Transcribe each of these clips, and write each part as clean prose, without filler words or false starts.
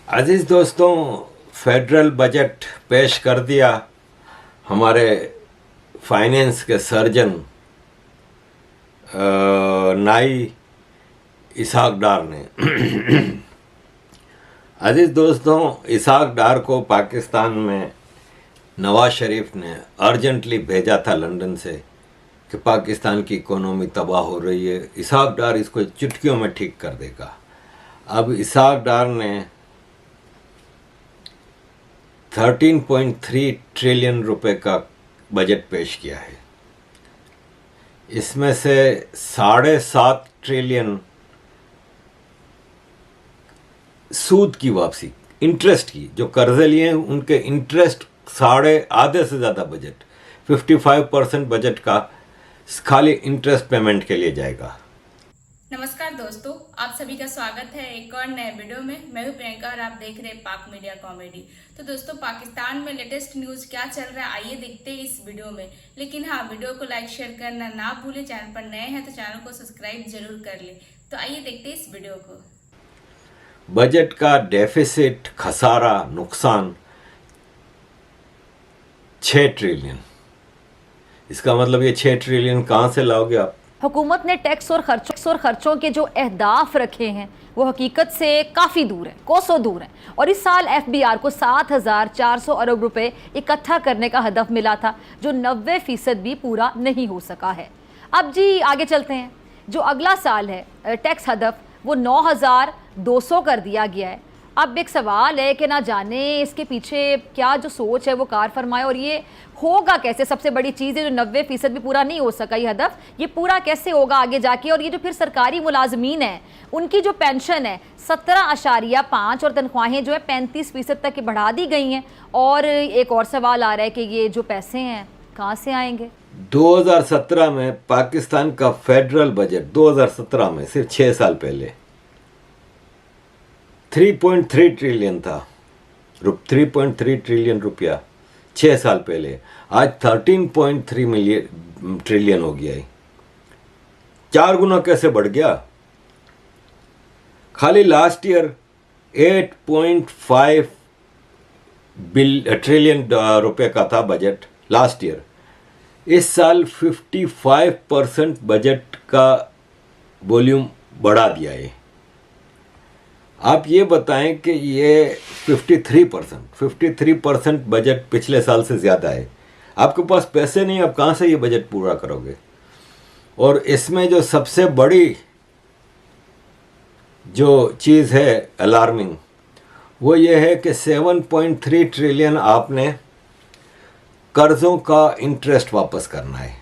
अजीज़ दोस्तों, federal budget पेश कर दिया हमारे फाइनेंस के सर्जन नाई इसहाक डार ने। अजीज़ दोस्तों, इसहाक डार को पाकिस्तान में नवाज शरीफ ने अर्जेंटली भेजा था लंदन से कि पाकिस्तान की इकोनॉमी तबाह हो रही है, इसहाक डार इसको चुटकियों में ठीक कर देगा। अब इसहाक डार ने 13.3 ट्रिलियन रुपए का बजट पेश किया है। इसमें से 7.5 ट्रिलियन सूद की वापसी, इंटरेस्ट की, जो कर्जे लिए हैं उनके इंटरेस्ट, आधे से ज़्यादा बजट 55% बजट का खाली इंटरेस्ट पेमेंट के लिए जाएगा। नमस्कार दोस्तों, आप सभी का स्वागत है एक और नए वीडियो में। मैं हूं प्रियंका और आप देख रहे हैं पाक मीडिया कॉमेडी। तो दोस्तों, पाकिस्तान में लेटेस्ट न्यूज क्या चल रहा है आइए देखते हैं इस वीडियो में। लेकिन हाँ, वीडियो को लाइक शेयर करना ना भूलें। चैनल पर नए हैं तो चैनल को सब्सक्राइब जरूर कर लें। तो आइए देखते हैं इस वीडियो को। बजट का डेफिसिट, खसारा, नुकसान 6 ट्रिलियन। इसका मतलब ये 6 ट्रिलियन कहाँ से लाओगे आप? हुकूमत ने टैक्स और खर्चों के जो अहदाफ रखे हैं वो हकीकत से काफ़ी दूर है, कोसों दूर है। और इस साल एफबीआर को 7,400 अरब रुपए इकट्ठा करने का हदफ मिला था, जो 90% भी पूरा नहीं हो सका है। अब जी आगे चलते हैं। जो अगला साल है टैक्स हदफ वो 9,200 कर दिया गया है। अब एक सवाल है कि ना जाने इसके पीछे क्या जो सोच है वो कार फरमाए, और ये होगा कैसे। सबसे बड़ी चीज़ है जो 90% भी पूरा नहीं हो सका ये हदफ, ये पूरा कैसे होगा आगे जाके। और ये जो फिर सरकारी मुलाजमीन है उनकी जो पेंशन है 17.5 और तनख्वाहें जो है 35% तक की बढ़ा दी गई हैं। और एक और सवाल आ रहा है कि ये जो पैसे हैं कहाँ से आएंगे। 2017 में पाकिस्तान का फेडरल बजट 2017 में, सिर्फ 6 साल पहले 3.3 ट्रिलियन था। 3.3 ट्रिलियन रुपया 6 साल पहले। आज 13.3 ट्रिलियन हो गया है। 4 गुना कैसे बढ़ गया? खाली लास्ट ईयर 8.5 ट्रिलियन रुपए का था बजट लास्ट ईयर। इस साल 55% बजट का वॉल्यूम बढ़ा दिया है। आप ये बताएं कि ये 53% बजट पिछले साल से ज़्यादा है। आपके पास पैसे नहीं, आप कहाँ से ये बजट पूरा करोगे? और इसमें जो सबसे बड़ी जो चीज़ है अलार्मिंग, वो ये है कि 7.3 ट्रिलियन आपने कर्ज़ों का इंटरेस्ट वापस करना है,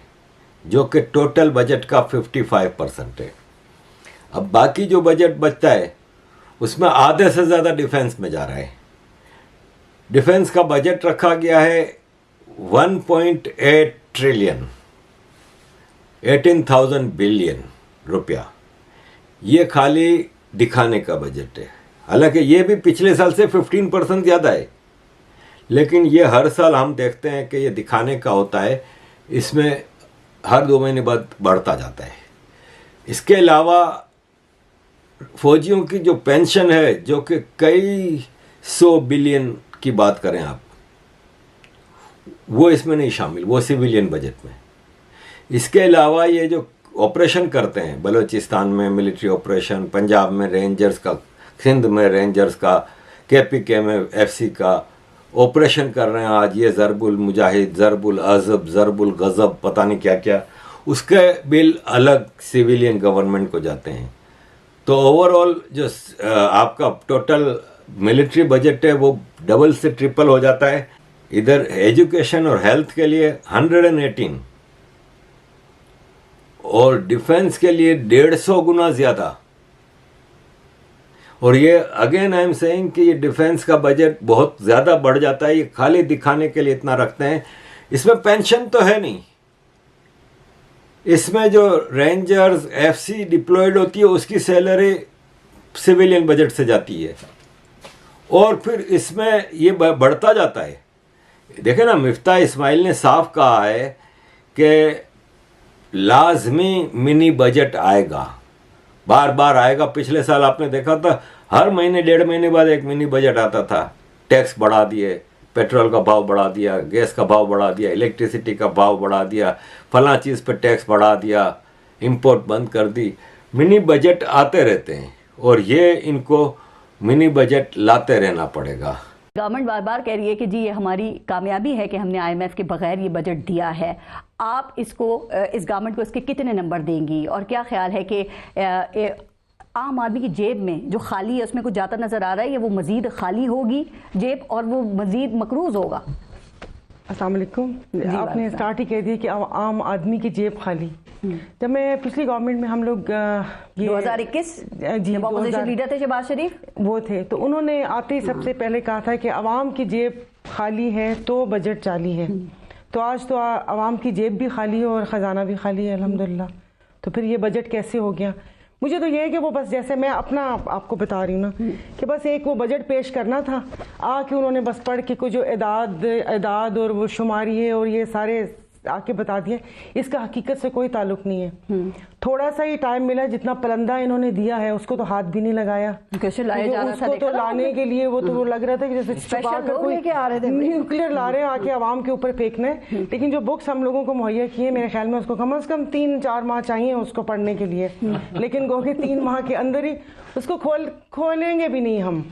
जो कि टोटल बजट का 55% है। अब बाकी जो बजट बचता है उसमें आधे से ज़्यादा डिफेंस में जा रहा है। डिफेंस का बजट रखा गया है 1.8 ट्रिलियन, 18,000 बिलियन रुपया। ये खाली दिखाने का बजट है। हालांकि ये भी पिछले साल से 15% ज़्यादा है, लेकिन ये हर साल हम देखते हैं कि ये दिखाने का होता है। इसमें हर 2 महीने बाद बढ़ता जाता है। इसके अलावा फौजियों की जो पेंशन है, जो कि कई 100 बिलियन की बात करें आप, वो इसमें नहीं शामिल, वो सिविलियन बजट में। इसके अलावा ये जो ऑपरेशन करते हैं बलूचिस्तान में मिलिट्री ऑपरेशन, पंजाब में रेंजर्स का, सिंध में रेंजर्स का, KPK में FC का ऑपरेशन कर रहे हैं आज, ये ज़रबुल मुजाहिद, ज़रबुल अज़ब, ज़रबुल गज़ब, पता नहीं क्या क्या, उसके बिल अलग सिविलियन गवर्नमेंट को जाते हैं। तो ओवरऑल जो आपका टोटल मिलिट्री बजट है वो डबल से ट्रिपल हो जाता है। इधर एजुकेशन और हेल्थ के लिए 118 और डिफेंस के लिए 150 गुना ज़्यादा। और ये अगेन आई एम सेइंग कि ये डिफेंस का बजट बहुत ज़्यादा बढ़ जाता है। ये खाली दिखाने के लिए इतना रखते हैं। इसमें पेंशन तो है नहीं। इसमें जो रेंजर्स FC डिप्लॉयड होती है उसकी सैलरी सिविलियन बजट से जाती है, और फिर इसमें ये बढ़ता जाता है। देखें ना, मिफ्ता इस्माइल ने साफ कहा है कि लाजमी मिनी बजट आएगा, बार बार आएगा। पिछले साल आपने देखा था हर महीने 1.5 महीने बाद एक मिनी बजट आता था। टैक्स बढ़ा दिए, पेट्रोल का भाव बढ़ा दिया, गैस का भाव बढ़ा दिया, इलेक्ट्रिसिटी का भाव बढ़ा दिया, फला चीज़ पे टैक्स बढ़ा दिया, इंपोर्ट बंद कर दी। मिनी बजट आते रहते हैं और ये इनको मिनी बजट लाते रहना पड़ेगा। गवर्नमेंट बार बार कह रही है कि जी ये हमारी कामयाबी है कि हमने आईएमएफ के बगैर ये बजट दिया है। आप इसको इस गवर्नमेंट को इसके कितने नंबर देंगी और क्या ख्याल है कि आम आदमी की जेब में जो खाली है उसमें कुछ जाता नज़र आ रहा है या वो मज़ीद खाली होगी जेब और वो मज़ीद मकरूज होगा? अस्सलाम वालेकुम। आपने स्टार्ट ही कह दिया कि आम आदमी की जेब खाली। जब मैं पिछली गवर्नमेंट में हम लोग 2021 जी अपोजिशन लीडर थे शहबाज शरीफ, वो थे, तो उन्होंने आते ही सबसे पहले कहा था कि आवाम की जेब खाली है तो बजट जाली है। तो आज तो आवाम की जेब भी खाली है और ख़जाना भी खाली है अल्हम्दुलिल्लाह। तो फिर ये बजट कैसे हो गया? मुझे तो ये है कि वो बस जैसे मैं अपना आपको बता रही हूँ ना कि बस एक वो बजट पेश करना था, आके उन्होंने बस पढ़ के कुछ जो एदाद और वो शुमारी है और ये सारे आके बता दिए। इसका हकीकत से कोई ताल्लुक नहीं है। थोड़ा सा ही टाइम मिला, जितना पलंदा इन्होंने दिया है उसको तो हाथ भी नहीं लगाया। कैसे लाया जा रहा था? उसको तो लाने के लिए वो तो वो लग रहा था कि जैसे छुपा कर कोई न्यूक्लियर ला रहे हैं आके आवाम के ऊपर फेंकना है। लेकिन जो बुक्स हम लोगों को मुहैया किए, मेरे ख्याल में उसको कम से कम 3-4 माह चाहिए उसको पढ़ने के लिए। लेकिन गो के 3 माह के अंदर ही उसको खोलेंगे भी नहीं हम।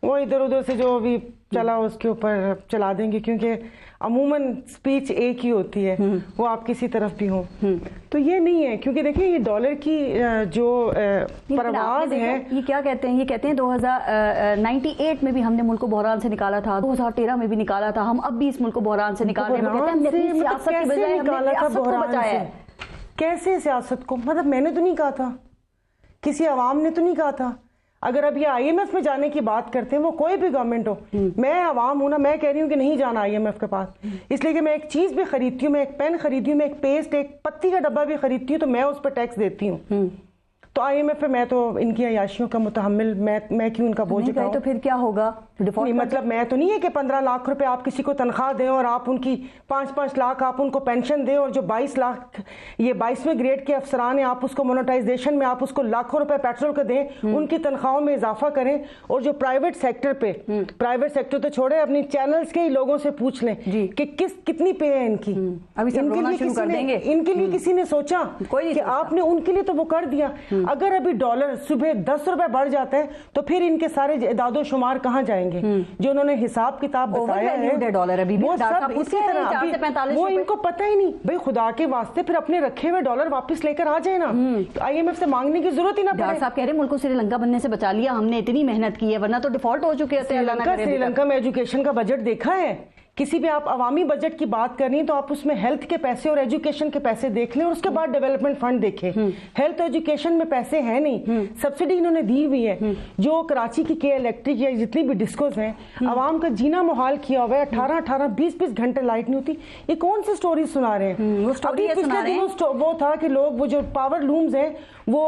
वो इधर उधर से जो भी चला उसके ऊपर चला देंगे, क्योंकि अमूमन स्पीच एक ही होती है, वो आप किसी तरफ भी हो। तो ये नहीं है, क्योंकि देखिए ये डॉलर की जो परवाज है, ये क्या कहते हैं, ये कहते हैं 2098 में भी हमने मुल्क को बहरान से निकाला था, 2013 में भी निकाला था, हम अब भी इस मुल्क को बहरान से निकाल रहे हैं। कैसे सियासत को, मतलब मैंने तो नहीं कहा था, किसी अवाम ने तो नहीं कहा था। अगर अब ये आईएमएफ में जाने की बात करते हैं, वो कोई भी गवर्नमेंट हो, मैं आवाम हूं ना, मैं कह रही हूँ कि नहीं जाना आईएमएफ के पास। इसलिए कि मैं एक चीज भी खरीदती हूँ, मैं एक पेन खरीदी हूँ, मैं एक पेस्ट, एक पत्ती का डब्बा भी खरीदती हूँ, तो मैं उस पर टैक्स देती हूँ। तो आईएमएफ पे मैं तो इनकी अयाशियों का मुतहम्मिल, मैं क्यों उनका बोझ उठाऊं? तो फिर क्या होगा? नहीं, मतलब मैं तो नहीं है कि 15 लाख रुपए आप किसी को तनख्वाह दें और आप उनकी 5-5 लाख आप उनको पेंशन दें, और जो 22 लाख ये 22वें ग्रेड के अफसरान हैं आप उसको मोनेटाइजेशन में आप उसको लाखों रुपए पेट्रोल का दें, उनकी तनख्वाहों में इजाफा करें। और जो प्राइवेट सेक्टर पे, प्राइवेट सेक्टर तो छोड़े, अपनी चैनल्स के ही लोगों से पूछ लें कि कितनी पे है इनकी। इनके लिए किसी ने सोचा कि आपने उनके लिए तो वो कर दिया। अगर अभी डॉलर सुबह 10 रुपए बढ़ जाता है तो फिर इनके सारे इदादो शुमार कहाँ जाएंगे? जो उन्होंने हिसाब किताब बताया है डॉलर अभी वो सब इसी तरह, वो इनको पता ही नहीं। भाई खुदा के वास्ते फिर अपने रखे हुए डॉलर वापस लेकर आ जाए ना, तो आईएमएफ से मांगने की जरूरत ही ना पड़े। साहब कह रहे हैं मुल्क को श्रीलंका बनने से बचा लिया हमने, इतनी मेहनत की है, वरना तो डिफॉल्ट हो चुके थे। श्रीलंका में एजुकेशन का बजट देखा है? किसी भी आप अवामी बजट की बात करनी है तो आप उसमें हेल्थ के पैसे और एजुकेशन के पैसे देख लें और उसके बाद डेवलपमेंट फंड देखें। हेल्थ एजुकेशन में पैसे हैं नहीं, सब्सिडी इन्होंने दी हुई है। जो कराची की के इलेक्ट्रिक या जितनी भी डिस्कोज हैं, आवाम का जीना मुहाल किया हुआ है। 18-18, 20-20 घंटे लाइट नहीं होती। ये कौन सी स्टोरी सुना रहे हैं? अभी पिछले दिनों वो था कि लोग वो जो पावर लूम्स हैं वो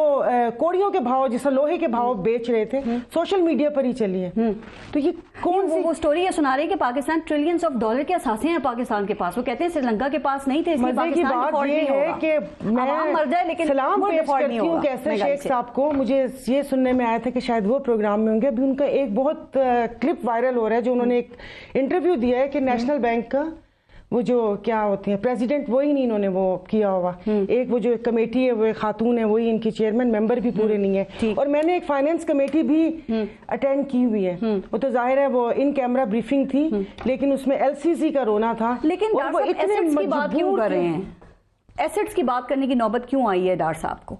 कोड़ियों के भाव, जैसा लोहे के भाव बेच रहे थे, सोशल मीडिया पर ही चली है। तो ये कौन सी वो स्टोरी ये सुना रहे हैं कि पाकिस्तान ट्रिलियंस ऑफ डॉलर के असासे हैं पाकिस्तान के पास। वो कहते हैं श्रीलंका के पास नहीं थे, इसलिए पाकिस्तान डिफॉल्ट नहीं होगा। कि मैं मर जाए लेकिन सलाम पेश करती हूँ कैसे शेख साहब को। मुझे ये सुनने में आया था कि शायद वो प्रोग्राम में होंगे। अभी उनका एक बहुत क्लिप वायरल हो रहा है, जो उन्होंने एक इंटरव्यू दिया है कि नेशनल बैंक का वो जो क्या होती है प्रेसिडेंट, वही नहीं इन्होंने वो किया हुआ। एक वो जो कमेटी है वो खातून है, वही इनकी चेयरमैन, मेंबर भी पूरे नहीं है। और मैंने एक फाइनेंस कमेटी भी अटेंड की हुई है। वो तो जाहिर है वो इन कैमरा ब्रीफिंग थी, लेकिन उसमें एलसीसी का रोना था। लेकिन वो इतने की बात क्यों कर रहे हैं? एसेट्स की बात करने की नौबत क्यों आई है डॉक्टर साहब को?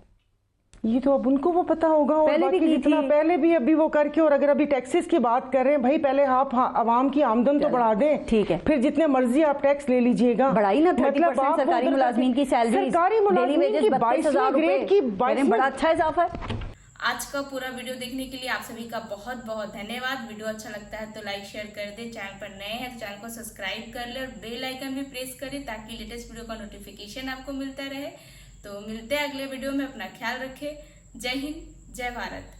ये तो अब उनको वो पता होगा। और पहले भी की थी, पहले भी अभी वो करके। और अगर अभी टैक्सेस की बात कर रहे हैं, भाई पहले आप आवाम की आमदन तो बढ़ा दें, ठीक है, फिर जितने मर्जी आप टैक्स ले लीजिएगा। बढ़ाई ना 30% सरकारी मुलाजमीन की सैलरी, सरकारी मुलाजमीन की 22वें ग्रेड की, बड़ा अच्छा इजाफा है। आज का पूरा वीडियो देखने के लिए आप सभी का बहुत बहुत धन्यवाद। वीडियो अच्छा लगता है तो लाइक शेयर कर दे। चैनल पर नए हैं तो चैनल को सब्सक्राइब कर ले और बेल आइकन भी प्रेस करें ताकि लेटेस्ट वीडियो का नोटिफिकेशन आपको मिलता रहे। तो मिलते हैं अगले वीडियो में। अपना ख्याल रखें। जय हिंद, जय भारत।